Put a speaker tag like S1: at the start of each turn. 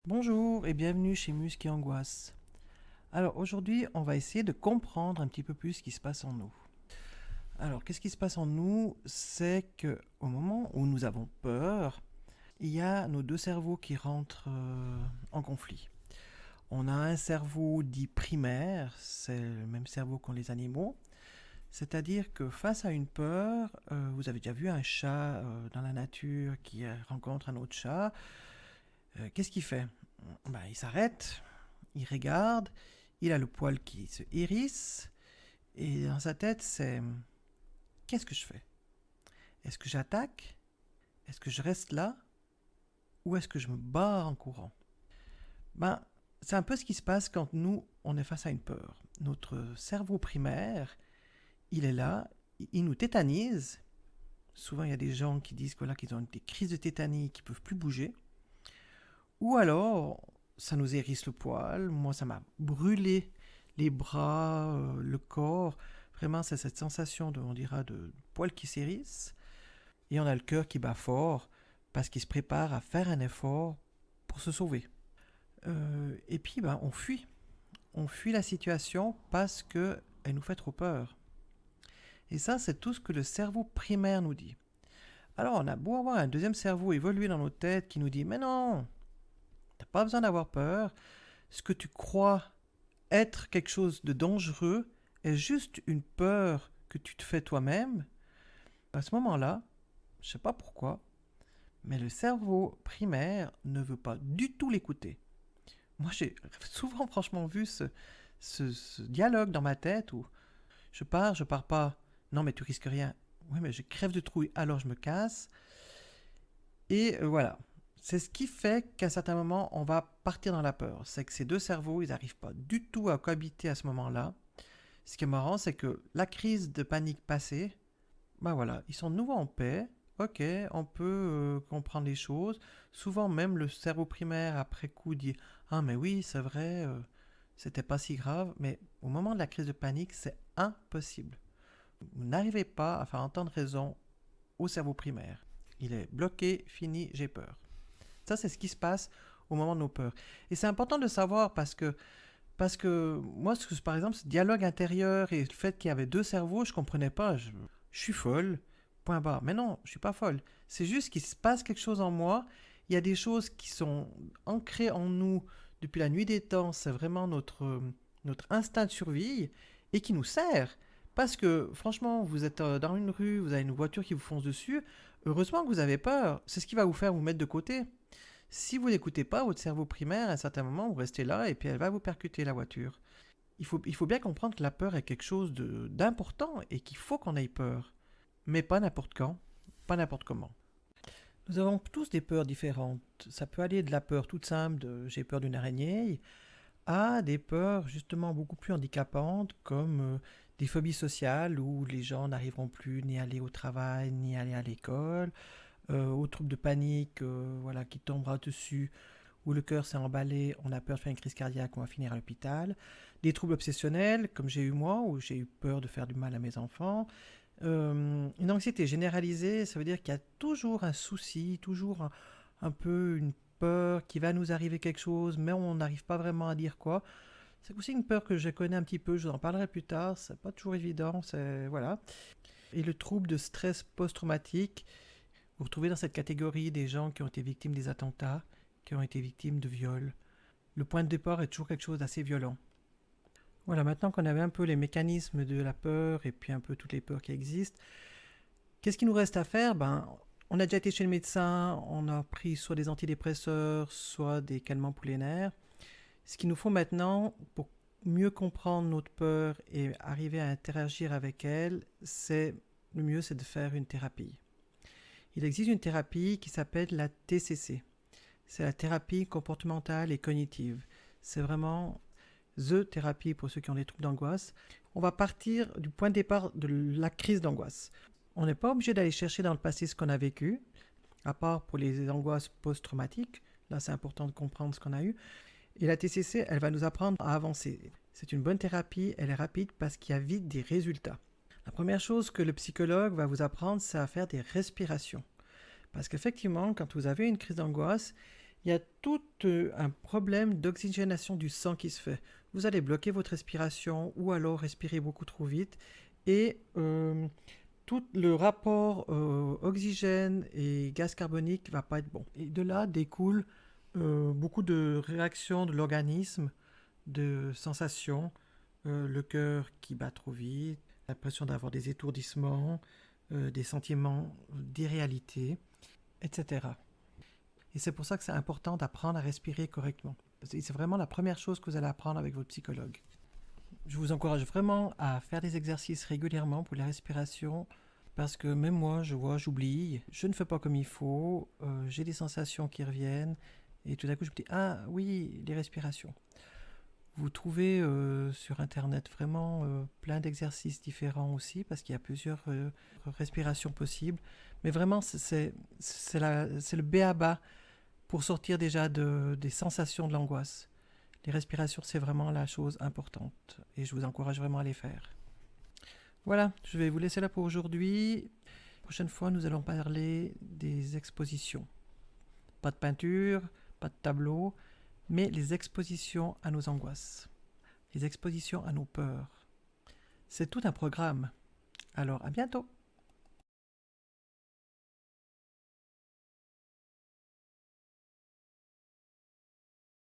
S1: Bonjour et bienvenue chez Musc et Angoisse. Alors aujourd'hui, on va essayer de comprendre un petit peu plus ce qui se passe en nous. Alors, qu'est-ce qui se passe en nous? C'est que au moment où nous avons peur, il y a nos deux cerveaux qui rentrent en conflit. On a un cerveau dit primaire, c'est le même cerveau qu'ont les animaux. C'est-à-dire que face à une peur, vous avez déjà vu un chat dans la nature qui rencontre un autre chat. Qu'est-ce qu'il fait? Il s'arrête, il regarde, il a le poil qui se hérisse, et dans sa tête, c'est qu'est-ce que je fais? Est-ce que j'attaque? Est-ce que je reste là? Ou est-ce que je me barre en courant? Ben, c'est un peu ce qui se passe quand nous, on est face à une peur. Notre cerveau primaire, il est là, il nous tétanise. Souvent, il y a des gens qui disent qu'ils ont des crises de tétanie, qui ne peuvent plus bouger. Ou alors, ça nous hérisse le poil. Moi, ça m'a brûlé les bras, le corps. Vraiment, c'est cette sensation on dira, de poil qui s'hérisse. Et on a le cœur qui bat fort parce qu'il se prépare à faire un effort pour se sauver. Et puis, on fuit. On fuit la situation parce qu'elle nous fait trop peur. Et ça, c'est tout ce que le cerveau primaire nous dit. Alors, on a beau avoir un deuxième cerveau évolué dans nos têtes qui nous dit « Mais non, t'as pas besoin d'avoir peur. Ce que tu crois être quelque chose de dangereux est juste une peur que tu te fais toi-même. » À ce moment-là, je ne sais pas pourquoi, mais le cerveau primaire ne veut pas du tout l'écouter. Moi, j'ai souvent franchement vu ce dialogue dans ma tête où je pars pas. Non, mais tu risques rien. Oui, mais je crève de trouille, alors je me casse. Et voilà. C'est ce qui fait qu'à un certain moment, on va partir dans la peur. C'est que ces deux cerveaux, ils n'arrivent pas du tout à cohabiter à ce moment-là. Ce qui est marrant, c'est que la crise de panique passée, voilà, ils sont de nouveau en paix. Ok, on peut comprendre les choses. Souvent même le cerveau primaire après coup dit ah mais oui c'est vrai, c'était pas si grave. Mais au moment de la crise de panique, c'est impossible. Vous n'arrivez pas à faire entendre raison au cerveau primaire. Il est bloqué, fini, j'ai peur. Ça c'est ce qui se passe au moment de nos peurs. Et c'est important de savoir parce que moi, par exemple, ce dialogue intérieur et le fait qu'il y avait deux cerveaux, je comprenais pas. Je suis folle, point barre. Mais non, je suis pas folle. C'est juste qu'il se passe quelque chose en moi. Il y a des choses qui sont ancrées en nous depuis la nuit des temps. C'est vraiment notre instinct de survie et qui nous sert. Parce que franchement, vous êtes dans une rue, vous avez une voiture qui vous fonce dessus. Heureusement que vous avez peur. C'est ce qui va vous faire vous mettre de côté. Si vous n'écoutez pas votre cerveau primaire, à un certain moment, vous restez là et puis elle va vous percuter la voiture. Il faut bien comprendre que la peur est quelque chose d'important et qu'il faut qu'on ait peur. Mais pas n'importe quand, pas n'importe comment. Nous avons tous des peurs différentes. Ça peut aller de la peur toute simple de j'ai peur d'une araignée à des peurs justement beaucoup plus handicapantes comme des phobies sociales où les gens n'arriveront plus ni à aller au travail ni à aller à l'école, aux troubles de panique voilà, qui tombera dessus, où le cœur s'est emballé, on a peur de faire une crise cardiaque, on va finir à l'hôpital. Des troubles obsessionnels, comme j'ai eu moi, où j'ai eu peur de faire du mal à mes enfants. Une anxiété généralisée, ça veut dire qu'il y a toujours un souci, toujours un peu une peur qu'il va nous arriver quelque chose, mais on n'arrive pas vraiment à dire quoi. C'est aussi une peur que je connais un petit peu, je vous en parlerai plus tard, c'est pas toujours évident, c'est voilà. Et le trouble de stress post-traumatique, vous retrouvez dans cette catégorie des gens qui ont été victimes des attentats, qui ont été victimes de viols. Le point de départ est toujours quelque chose d'assez violent. Voilà, maintenant qu'on avait un peu les mécanismes de la peur et puis un peu toutes les peurs qui existent, qu'est-ce qu'il nous reste à faire? On a déjà été chez le médecin, on a pris soit des antidépresseurs, soit des calmants pour les nerfs. Ce qu'il nous faut maintenant, pour mieux comprendre notre peur et arriver à interagir avec elle, le mieux c'est de faire une thérapie. Il existe une thérapie qui s'appelle la TCC. C'est la thérapie comportementale et cognitive. C'est vraiment the thérapie pour ceux qui ont des troubles d'angoisse. On va partir du point de départ de la crise d'angoisse. On n'est pas obligé d'aller chercher dans le passé ce qu'on a vécu, à part pour les angoisses post-traumatiques. Là, c'est important de comprendre ce qu'on a eu. Et la TCC, elle va nous apprendre à avancer. C'est une bonne thérapie, elle est rapide parce qu'il y a vite des résultats. La première chose que le psychologue va vous apprendre, c'est à faire des respirations. Parce qu'effectivement, quand vous avez une crise d'angoisse, Il y a tout un problème d'oxygénation du sang qui se fait. Vous allez bloquer votre respiration ou alors respirer beaucoup trop vite et tout le rapport oxygène et gaz carbonique va pas être bon. Et de là découle beaucoup de réactions de l'organisme, de sensations, le cœur qui bat trop vite, l'impression d'avoir des étourdissements, des sentiments d'irréalité, etc. Et c'est pour ça que c'est important d'apprendre à respirer correctement. C'est vraiment la première chose que vous allez apprendre avec votre psychologue. Je vous encourage vraiment à faire des exercices régulièrement pour la respiration parce que même moi, j'oublie, je ne fais pas comme il faut, j'ai des sensations qui reviennent et tout à coup je me dis ah oui, les respirations. Vous trouvez sur internet vraiment plein d'exercices différents aussi parce qu'il y a plusieurs respirations possibles. Mais vraiment, c'est le b.a.-ba pour sortir déjà des sensations de l'angoisse. Les respirations, c'est vraiment la chose importante et je vous encourage vraiment à les faire. Voilà, je vais vous laisser là pour aujourd'hui. La prochaine fois, nous allons parler des expositions. Pas de peinture, pas de tableau, mais les expositions à nos angoisses, les expositions à nos peurs. C'est tout un programme. Alors, à bientôt!